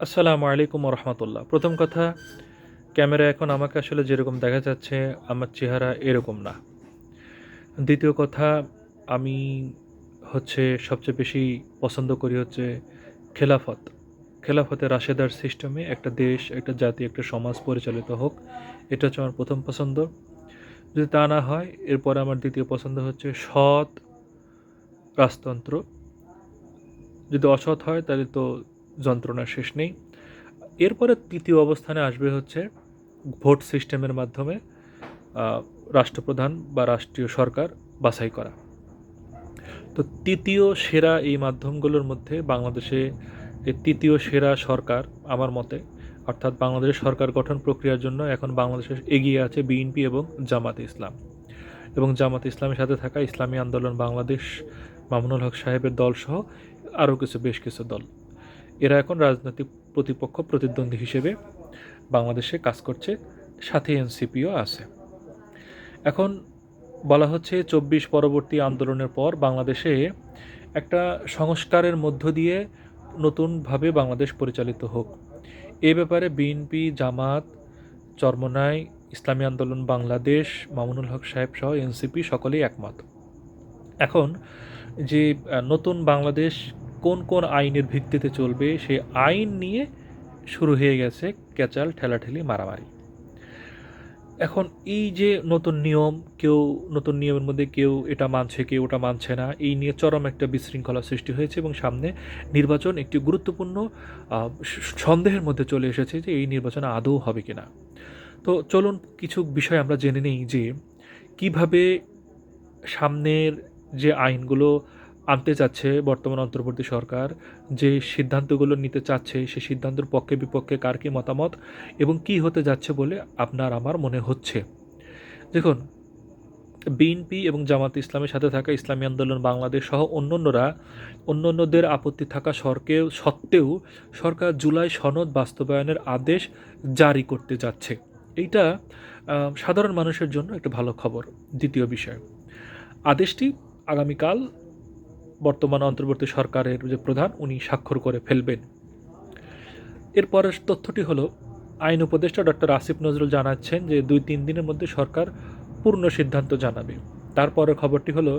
আসসালামু আলাইকুম রহমতুল্লাহ। প্রথম কথা, ক্যামেরা এখন আমাকে আসলে যেরকম দেখা যাচ্ছে আমার চেহারা এরকম না। দ্বিতীয় কথা, আমি সবচেয়ে বেশি পছন্দ করি খেলাফত। খেলাফতে রাশেদার সিস্টেমে একটা দেশ, একটা জাতি, একটা সমাজ পরিচালিত হোক, এটা হচ্ছে আমার প্রথম পছন্দ। যদি তা না হয়, এরপরে আমার দ্বিতীয় পছন্দ হচ্ছে সৎ রাজতন্ত্র। যদি অসৎ হয় তাহলে তো যন্ত্রণার শেষ নেই। এরপরে তৃতীয় অবস্থানে আসবে ভোট সিস্টেমের মাধ্যমে আহ, রাষ্ট্রপ্রধান বা রাষ্ট্রীয় সরকার বাছাই করা। তো তৃতীয় সেরা এই মাধ্যমগুলোর মধ্যে বাংলাদেশে এই তৃতীয় সেরা সরকার আমার মতে, অর্থাৎ বাংলাদেশের সরকার গঠন প্রক্রিয়ার জন্য এখন বাংলাদেশে এগিয়ে আছে বিএনপি এবং জামাতে ইসলাম। এবং জামাতে ইসলামের সাথে থাকা ইসলামী আন্দোলন বাংলাদেশ, মামুনুল হক সাহেবের দলসহ আরও বেশ কিছু দল, এরা এখন রাজনৈতিক প্রতিদ্বন্দ্বী হিসেবে বাংলাদেশে কাজ করছে, সাথে এনসিপিও আছে। এখন বলা হচ্ছে ২৪ পরবর্তী আন্দোলনের পর বাংলাদেশে একটা সংস্কারের মধ্য দিয়ে নতুনভাবে বাংলাদেশ পরিচালিত হোক। এ ব্যাপারে বিএনপি, জামাত, চরমোনাই, ইসলামী আন্দোলন বাংলাদেশ, মামুনুল হক সাহেব সহ এনসিপি সকলেই একমত। এখন যে নতুন বাংলাদেশ কোন কোন আইনের ভিত্তিতে চলবে, সেই আইন নিয়ে শুরু হয়ে গেছে ক্যাচাল, ঠেলাঠেলি, মারামারি। এখন এই যে নতুন নিয়মের মধ্যে কেউ এটা মানছে, কেউ ওটা মানছে না, এই নিয়ে চরম একটা বিশৃঙ্খলা সৃষ্টি হয়েছে এবং সামনে নির্বাচন একটি গুরুত্বপূর্ণ সন্দেহের মধ্যে চলে এসেছে যে এই নির্বাচন আদৌ হবে কিনা। তো চলুন কিছু বিষয় আমরা জেনে নেই যে কিভাবে সামনের যে আইনগুলো আনতে চাচ্ছে বর্তমান অন্তর্বর্তী সরকার, যে সিদ্ধান্তগুলো নিতে চাচ্ছে, সেই সিদ্ধান্তের পক্ষে বিপক্ষে কার কী মতামত এবং কি হতে যাচ্ছে বলে আপনার আমার মনে হচ্ছে। দেখুন, বিএনপি এবং জামাত ইসলামের সাথে থাকা ইসলামী আন্দোলন বাংলাদেশ সহ অন্যান্যদের আপত্তি থাকা সত্ত্বেও সরকার জুলাই সনদ বাস্তবায়নের আদেশ জারি করতে যাচ্ছে। এইটা সাধারণ মানুষের জন্য একটা ভালো খবর। দ্বিতীয় বিষয়, আদেশটি আগামীকাল বর্তমান অন্তর্বর্তী সরকারের যে প্রধান, উনি স্বাক্ষর করে ফেলবেন। এরপরের তথ্যটি হলো, আইন উপদেষ্টা ডক্টর আসিফ নজরুল জানাচ্ছেন যে ২-৩ দিনের মধ্যে সরকার পূর্ণ সিদ্ধান্ত জানাবে। তারপরের খবরটি হলো,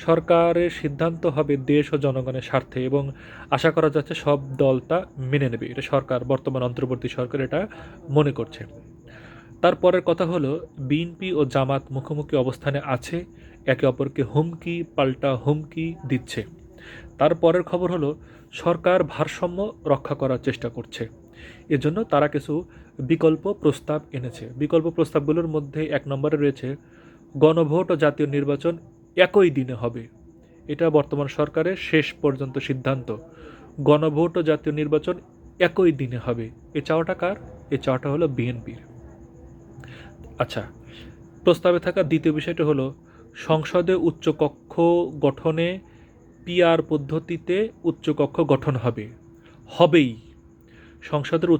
সরকারের সিদ্ধান্ত হবে দেশ ও জনগণের স্বার্থে এবং আশা করা যাচ্ছে সব দল তা মেনে নেবে। এটা বর্তমান অন্তর্বর্তী সরকার এটা মনে করছে। তারপরের কথা হলো, বিএনপি ও জামাত মুখোমুখি অবস্থানে আছে, একে অপরকে হুমকি পাল্টা হুমকি দিচ্ছে। তারপরের খবর হলো, সরকার ভারসাম্য রক্ষা করার চেষ্টা করছে, এজন্য তারা কিছু বিকল্প প্রস্তাব এনেছে। বিকল্প প্রস্তাবগুলোর মধ্যে ১ নম্বরে রয়েছে গণভোট ও জাতীয় নির্বাচন একই দিনে হবে। এটা বর্তমান সরকারের শেষ পর্যন্ত সিদ্ধান্ত। গণভোট ও জাতীয় নির্বাচন একই দিনে হবে। এ চাওয়াটা কার? এ চাওয়াটা হলো বিএনপির। আচ্ছা, প্রস্তাবে থাকা দ্বিতীয় বিষয়টা হলো, সংসদে উচ্চকক্ষ গঠনে পিআর পদ্ধতিতে উচ্চকক্ষ গঠন হবেই। সংসদের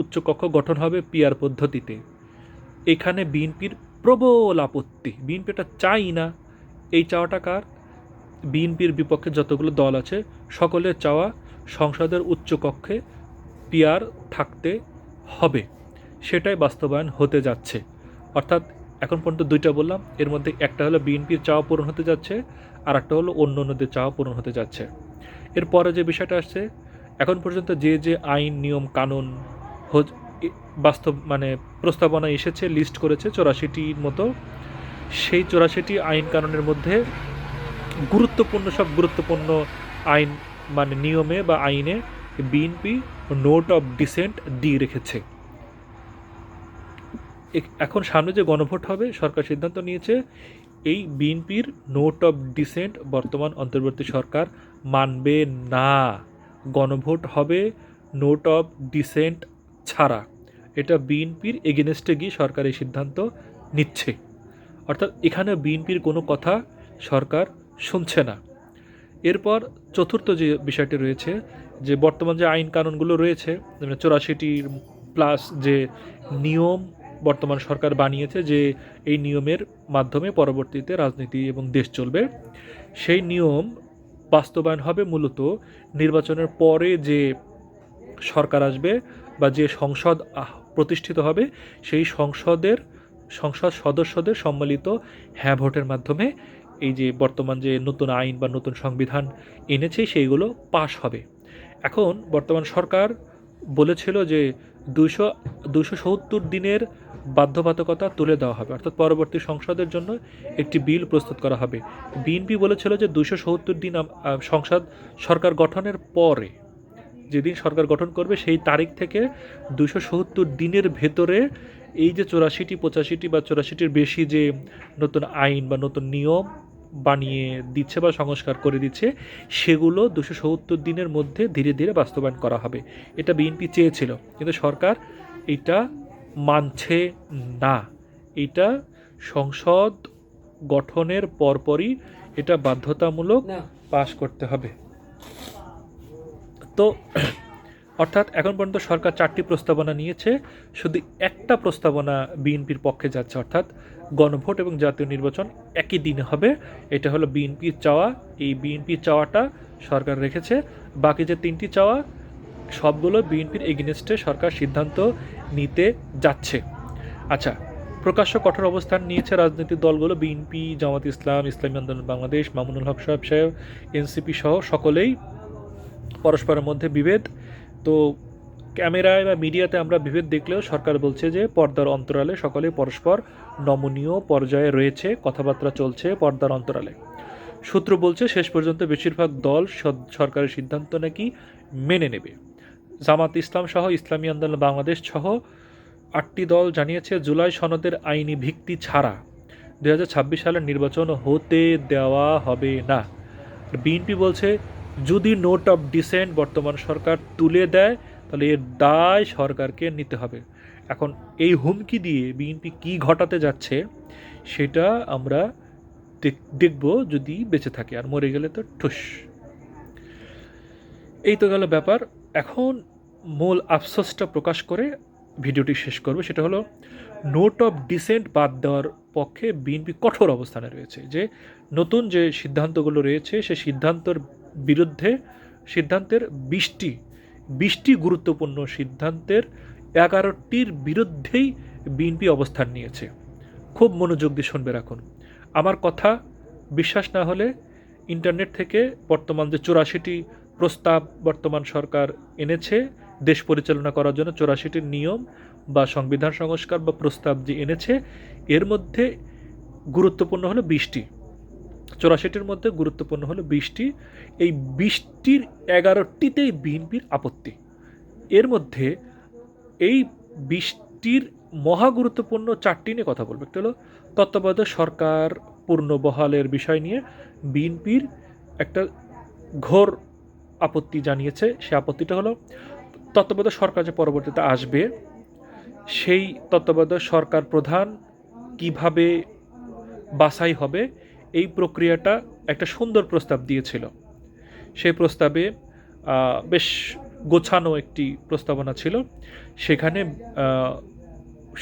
উচ্চকক্ষ গঠন হবে পিআর পদ্ধতিতে। এখানে বিএনপির প্রবল আপত্তি। বিএনপি এটা চাই না। এই চাওয়াটা কার? বিএনপির বিপক্ষে যতগুলো দল আছে সকলের চাওয়া, সংসদের উচ্চকক্ষে পিআর থাকতে হবে। সেটাই বাস্তবায়ন হতে যাচ্ছে। অর্থাৎ এখন পর্যন্ত ২টা বললাম, এর মধ্যে একটা হলো বিএনপির চাওয়া পূরণ হতে যাচ্ছে, আর একটা হলো অন্যদের চাওয়া পূরণ হতে যাচ্ছে। এরপরে যে বিষয়টা আসছে, এখন পর্যন্ত যে আইন নিয়ম কানুন প্রস্তাবনা এসেছে, লিস্ট করেছে ৮৪টির মতো, সেই ৮৪টি আইন কানুনের মধ্যে গুরুত্বপূর্ণ আইন নিয়মে বা আইনে বিএনপি নোট অফ ডিসেন্ট দিয়ে রেখেছে। এখন সামনে যে গণভোট হবে, সরকার সিদ্ধান্ত নিয়েছে এই বিএনপির নোট অফ ডিসেন্ট বর্তমান অন্তর্বর্তী সরকার মানবে না। গণভোট হবে নোট অফ ডিসেন্ট ছাড়া। এটা বিএনপির এগেনস্টে গিয়ে সরকার এই সিদ্ধান্ত নিচ্ছে। অর্থাৎ এখানে বিএনপির কোনো কথা সরকার শুনছে না। এরপর চতুর্থ যে বিষয়টি রয়েছে, যে বর্তমান যে আইন কানুনগুলো রয়েছে, ৮৪টির প্লাস যে নিয়ম বর্তমান সরকার বানিয়েছে, যে এই নিয়মের মাধ্যমে পরবর্তীতে রাজনীতি এবং দেশ চলবে, সেই নিয়ম বাস্তবায়ন হবে মূলত নির্বাচনের পরে যে সরকার আসবে বা যে সংসদ প্রতিষ্ঠিত হবে সেই সংসদ সদস্যদের সম্মিলিত হ্যাঁ ভোটের মাধ্যমে এই যে বর্তমান যে নতুন আইন বা নতুন সংবিধান এনেছে সেইগুলো পাশ হবে। এখন বর্তমান সরকার বলেছিল যে 270 দিনের বাধ্যবাধকতা তুলে দেওয়া হবে, অর্থাৎ পরবর্তী সংসদের জন্য একটি বিল প্রস্তুত করা হবে। বিএনপি বলেছিল যে 270 দিন সংসদ সরকার গঠনের পরে, যেদিন সরকার গঠন করবে সেই তারিখ থেকে 270 দিনের ভেতরে এই যে 84টি 85টি বা 84টির বেশি যে নতুন আইন বা নতুন নিয়ম বানিয়ে দিচ্ছে বা সংস্কার করে দিচ্ছে, সেগুলো 270 দিনের মধ্যে ধীরে ধীরে বাস্তবায়ন করা হবে। এটা বিএনপি চেয়েছিল, কিন্তু সরকার এটা মানছে না। এটা সংসদ গঠনের পরপরই এটা বাধ্যতামূলক পাশ করতে হবে। তো অর্থাৎ এখন পর্যন্ত সরকার 4টি প্রস্তাবনা নিয়েছে, শুধু একটা প্রস্তাবনা বিএনপির পক্ষে যাচ্ছে, অর্থাৎ গণভোট এবং জাতীয় নির্বাচন একই দিনে হবে। এটা হলো বিএনপির চাওয়া। এই বিএনপির চাওয়াটা সরকার রেখেছে। বাকি যে 3টি চাওয়া সবগুলো বিএনপির এগেনস্টে সরকার সিদ্ধান্ত নিতে যাচ্ছে। আচ্ছা, প্রকাশ্য কঠোর অবস্থান নিয়েছে রাজনৈতিক দলগুলো, বিএনপি, জামাত ইসলাম, ইসলামী আন্দোলন বাংলাদেশ, মামুনুল হক সাহেব, এনসিপি সহ সকলেই পরস্পরের মধ্যে বিভেদ। তো ক্যামেরায় বা মিডিয়াতে আমরা বিভেদ দেখলেও সরকার বলছে যে পর্দার অন্তরালে সকলে পরস্পর নমনীয় পর্যায়ে রয়েছে, কথাবার্তা চলছে পর্দার অন্তরালে। সূত্র বলছে শেষ পর্যন্ত বেশিরভাগ দল সরকারের সিদ্ধান্ত নাকি মেনে নেবে। জামাত ইসলাম সহ ইসলামী আন্দোলন বাংলাদেশ সহ 8টি দল জানিয়েছে জুলাই সনদের আইনি ভিত্তি ছাড়া 2026 সালের নির্বাচন হতে দেওয়া হবে না। বিএনপি বলছে যদি নোট অফ ডিসেন্ট বর্তমান সরকার তুলে দেয় তাহলে এর দায় সরকারকে নিতে হবে। এখন এই হুমকি দিয়ে বিএনপি কি ঘটাতে যাচ্ছে সেটা আমরা দেখব যদি বেঁচে থাকে, আর মরে গেলে তো ঠুস। এই তো গেল ব্যাপার। এখন মূল আফসোসটা প্রকাশ করে ভিডিওটি শেষ করবে, সেটা হলো নোট অফ ডিসেন্ট বাদ দেওয়ার পক্ষে বিএনপি কঠোর অবস্থানে রয়েছে। যে নতুন যে সিদ্ধান্তগুলো রয়েছে সে সিদ্ধান্তের 20টি গুরুত্বপূর্ণ সিদ্ধান্তের 11টির বিরুদ্ধেই বিএনপি অবস্থান নিয়েছে। খুব মনোযোগ দিয়ে শুনবে রাখুন। আমার কথা বিশ্বাস না হলে ইন্টারনেট থেকে বর্তমান যে 84টি প্রস্তাব বর্তমান সরকার এনেছে দেশ পরিচালনা করার জন্য, 84টির নিয়ম বা সংবিধান সংস্কার বা প্রস্তাব যে এনেছে, এর মধ্যে গুরুত্বপূর্ণ হলো 20টি। 84টির মধ্যে গুরুত্বপূর্ণ হলো 20টি। এই 20টির 11টিতেই বিএনপির আপত্তি। এর মধ্যে এই 20টির মহা গুরুত্বপূর্ণ 4টি নিয়ে কথা বলবো। একটা হলো তত্ত্বাবধায়ক সরকার পূর্ণ বহালের বিষয় নিয়ে বিএনপির একটা ঘোর আপত্তি জানিয়েছে। সে আপত্তিটা হলো তত্ত্বাবধায়ক সরকার যে পরবর্তীতে আসবে সেই তত্ত্বাবধায়ক সরকার প্রধান কিভাবে বাছাই হবে, এই প্রক্রিয়াটা একটা সুন্দর প্রস্তাব দিয়েছিল। সেই প্রস্তাবে বেশ গোছানো একটি প্রস্তাবনা ছিল। সেখানে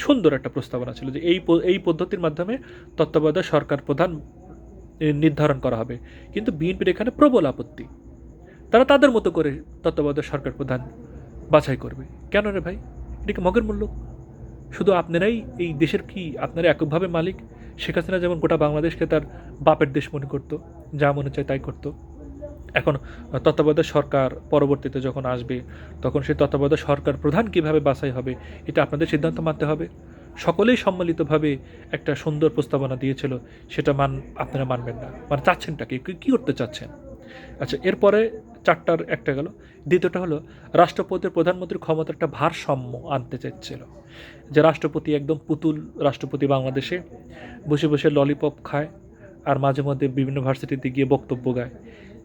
সুন্দর একটা প্রস্তাবনা ছিল যে এই পদ্ধতির মাধ্যমে তত্ত্বাবধায়ক সরকার প্রধান নির্ধারণ করা হবে। কিন্তু বিএনপির এখানে প্রবল আপত্তি। তারা তাদের মতো করে তত্ত্বাবধায়ক সরকার প্রধান বাছাই করবে। কেন রে ভাই, এটা কি মগের মূল্য? শুধু আপনারাই এই দেশের কি আপনারা এককভাবে মালিক? শেখ হাসিনা যেমন গোটা বাংলাদেশকে তার বাপের দেশ মনে করতো, যা মনে চায় তাই করতো। এখন তত্ত্বাবধায়ক সরকার পরবর্তীতে যখন আসবে তখন সেই তত্ত্বাবধায়ক সরকার প্রধান কিভাবে বাছাই হবে এটা আপনাদের সিদ্ধান্ত মানতে হবে। সকলেই সম্মিলিতভাবে একটা সুন্দর প্রস্তাবনা দিয়েছিল, সেটা আপনারা মানবেন না। মানে চাচ্ছেনটা কী করতে চাচ্ছেন? আচ্ছা, এরপরে 4টার একটা গেল। দ্বিতীয়টা হলো রাষ্ট্রপতির প্রধানমন্ত্রীর ক্ষমতার একটা ভারসাম্য আনতে চাইছিল। যে রাষ্ট্রপতি একদম পুতুল রাষ্ট্রপতি, বাংলাদেশে বসে বসে ললিপপ খায় আর মাঝে মধ্যে বিভিন্ন ভার্সিটিতে গিয়ে বক্তব্য গায়।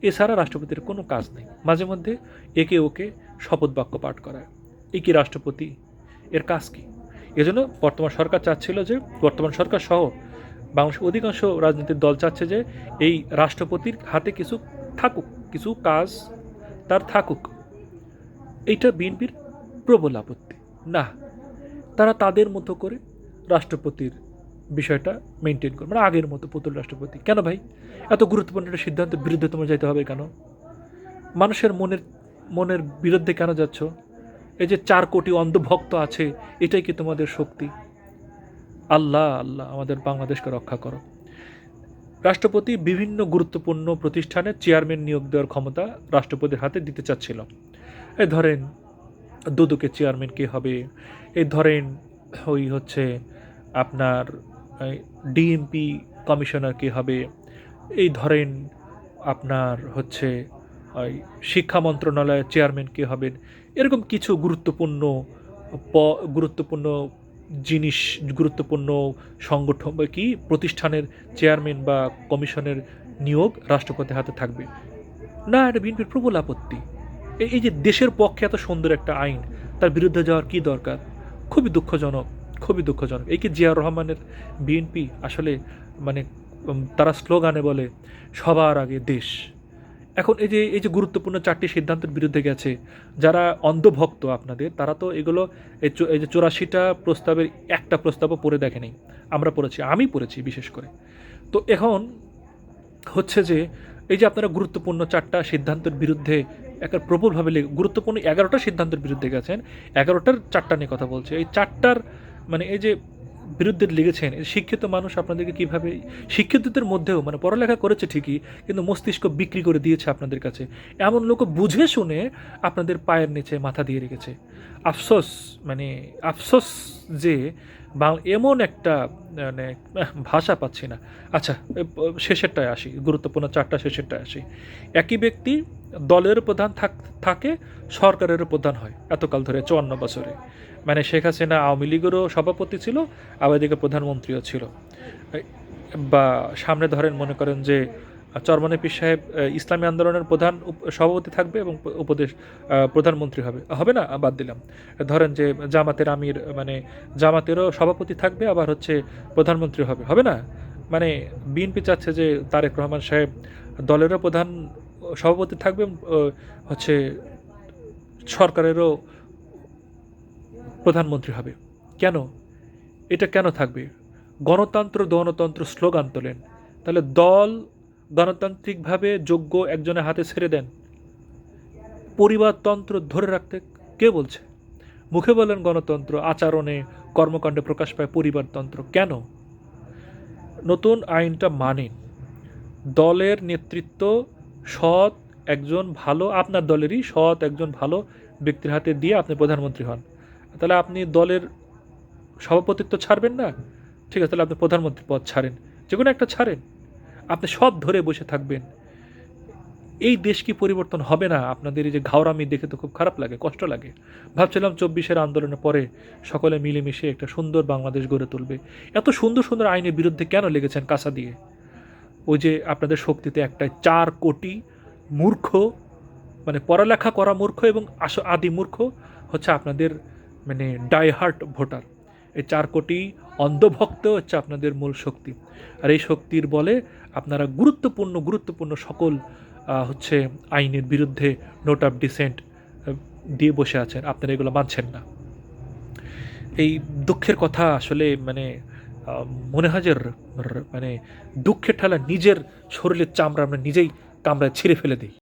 এছাড়া রাষ্ট্রপতির কোনো কাজ নেই। মাঝে মধ্যে একে ওকে শপথ বাক্য পাঠ করায়। এই কি রাষ্ট্রপতি? এর কাজ কি? এজন্য বর্তমান সরকার চাচ্ছিল যে, বর্তমান সরকার সহ বাংলাদেশের অধিকাংশ রাজনৈতিক দল চাচ্ছে যে এই রাষ্ট্রপতির হাতে কিছু থাকুক, কিছু কাজ তার থাকুক। এইটা বিএনপির প্রবল আপত্তি। না, তারা তাদের মতো করে রাষ্ট্রপতির বিষয়টা মেনটেন করবে, মানে আগের মতো পুতুল রাষ্ট্রপতি। কেন ভাই, এত গুরুত্বপূর্ণ একটা সিদ্ধান্তের বিরুদ্ধে তোমার যেতে হবে কেন? মানুষের মনের বিরুদ্ধে কেন যাচ্ছ? এই যে 4 কোটি অন্ধভক্ত আছে, এটাই কি তোমাদের শক্তি? আল্লাহ আল্লাহ আমাদের বাংলাদেশকে রক্ষা করো। রাষ্ট্রপতি বিভিন্ন গুরুত্বপূর্ণ প্রতিষ্ঠানে চেয়ারম্যান নিয়োগ দেওয়ার ক্ষমতা রাষ্ট্রপতির হাতে দিতে চাচ্ছিল। এই ধরেন দুদকের চেয়ারম্যান কে হবে, এই ধরেন ওই হচ্ছে আপনার ডিএমপি কমিশনার কে হবে, এই ধরেন আপনার হচ্ছে ওই শিক্ষা মন্ত্রণালয়ের চেয়ারম্যান কে হবেন। এরকম কিছু গুরুত্বপূর্ণ জিনিস, গুরুত্বপূর্ণ সংগঠন বা কি প্রতিষ্ঠানের চেয়ারম্যান বা কমিশনের নিয়োগ রাষ্ট্রপতির হাতে থাকবে না। এটা বিএনপির প্রবল আপত্তি। এই যে দেশের পক্ষে এত সুন্দর একটা আইন, তার বিরুদ্ধে যাওয়ার কি দরকার? খুবই দুঃখজনক, খুবই দুঃখজনক। এই কি জিয়াউর রহমানের বিএনপি আসলে মানে তারা স্লোগানে বলে সবার আগে দেশ। এখন এই যে গুরুত্বপূর্ণ 4টি সিদ্ধান্তের বিরুদ্ধে গেছে, যারা অন্ধভক্ত আপনাদের, তারা তো এগুলো এই যে 84টা প্রস্তাবের একটা প্রস্তাবও পড়ে দেখেনি। আমরা পড়েছি, আমি পড়েছি বিশেষ করে। তো এখন হচ্ছে যে এই যে আপনারা গুরুত্বপূর্ণ 4টা সিদ্ধান্তের বিরুদ্ধে একটা প্রবলভাবে গুরুত্বপূর্ণ 11টা সিদ্ধান্তের বিরুদ্ধে গেছেন, 11টার 4টা নিয়ে কথা বলছে। এই 4টার মানে এই যে বিরুদ্ধে লিখেছেন, শিক্ষিত মানুষ আপনাদেরকে কীভাবে, শিক্ষিতদের মধ্যেও মানে পড়ালেখা করেছে ঠিকই, কিন্তু মস্তিষ্ক বিক্রি করে দিয়েছে আপনাদের কাছে। এমন লোক বুঝে শুনে আপনাদের পায়ের নিচে মাথা দিয়ে রেখেছে। আফসোস, মানে আফসোস যে এমন একটা মানে ভাষা পাচ্ছি না। আচ্ছা, শেষেরটায় আসি, গুরুত্বপূর্ণ 4টা শেষেরটায় আসি। একই ব্যক্তি দলের প্রধান থাকে, সরকারেরও প্রধান হয় এতকাল ধরে 54 বছরে। মানে শেখ হাসিনা আওয়ামী লীগেরও সভাপতি ছিল, আবার এদিকে প্রধানমন্ত্রীও ছিল। বা সামনে ধরেন মনে করেন যে চরমনে পীর সাহেব ইসলামী আন্দোলনের প্রধান সভাপতি থাকবে এবং প্রধানমন্ত্রী হবে না, বাদ দিলাম। ধরেন যে জামাতের আমির মানে জামাতেরও সভাপতি থাকবে, আবার হচ্ছে প্রধানমন্ত্রী হবে না। মানে বিএনপি চাচ্ছে যে তারেক রহমান সাহেব দলেরও প্রধান সভাপতি থাকবে, হচ্ছে সরকারেরও প্রধানমন্ত্রী হবে। কেন? এটা কেন থাকবে? গণতন্ত্র স্লোগান তোলেন, তাহলে দল গণতান্ত্রিকভাবে যোগ্য একজনের হাতে ছেড়ে দেন। পরিবারতন্ত্র ধরে রাখতে কে বলছে? মুখে বলেন গণতন্ত্র, আচরণে কর্মকাণ্ডে প্রকাশ পায় পরিবারতন্ত্র। কেন? নতুন আইনটা মানেন, দলের নেতৃত্ব সৎ একজন ভালো, আপনার দলেরই সৎ একজন ভালো ব্যক্তির হাতে দিয়ে আপনি প্রধানমন্ত্রী হন। তাহলে আপনি দলের সভাপতিত্ব ছাড়বেন না? ঠিক আছে, তাহলে আপনি প্রধানমন্ত্রী পদ ছাড়েন, যে কোনো একটা ছাড়েন। আপনি সব ধরে বসে থাকবেন, এই দেশ কি পরিবর্তন হবে না? আপনাদের এই যে ঘাওরামি দেখে তো খুব খারাপ লাগে, কষ্ট লাগে। ভাবছিলাম 24-এর আন্দোলনের পরে সকলে মিলেমিশে একটা সুন্দর বাংলাদেশ গড়ে তুলবে। এত সুন্দর সুন্দর আইনের বিরুদ্ধে কেন লেগেছেন কাঁচা দিয়ে? ওই যে আপনাদের শক্তিতে একটাই, 4 কোটি মূর্খ, মানে পড়ালেখা করা মূর্খ এবং আদি মূর্খ হচ্ছে আপনাদের মানে ডাইহার্ট ভোটার। এই 4 কোটি অন্ধভক্ত হচ্ছে আপনাদের মূল শক্তি। আর এই শক্তির বলে আপনারা গুরুত্বপূর্ণ সকল হচ্ছে আইনের বিরুদ্ধে নোট অফ ডিসেন্ট দিয়ে বসে আছেন, আপনারা এগুলো মানছেন না। এই দুঃখের কথা আসলে মানে মনে হয় যে মানে দুঃখের ঠেলা নিজের শরীরের চামড়া আমরা নিজেই কামড়ায় ছিঁড়ে ফেলে দিই।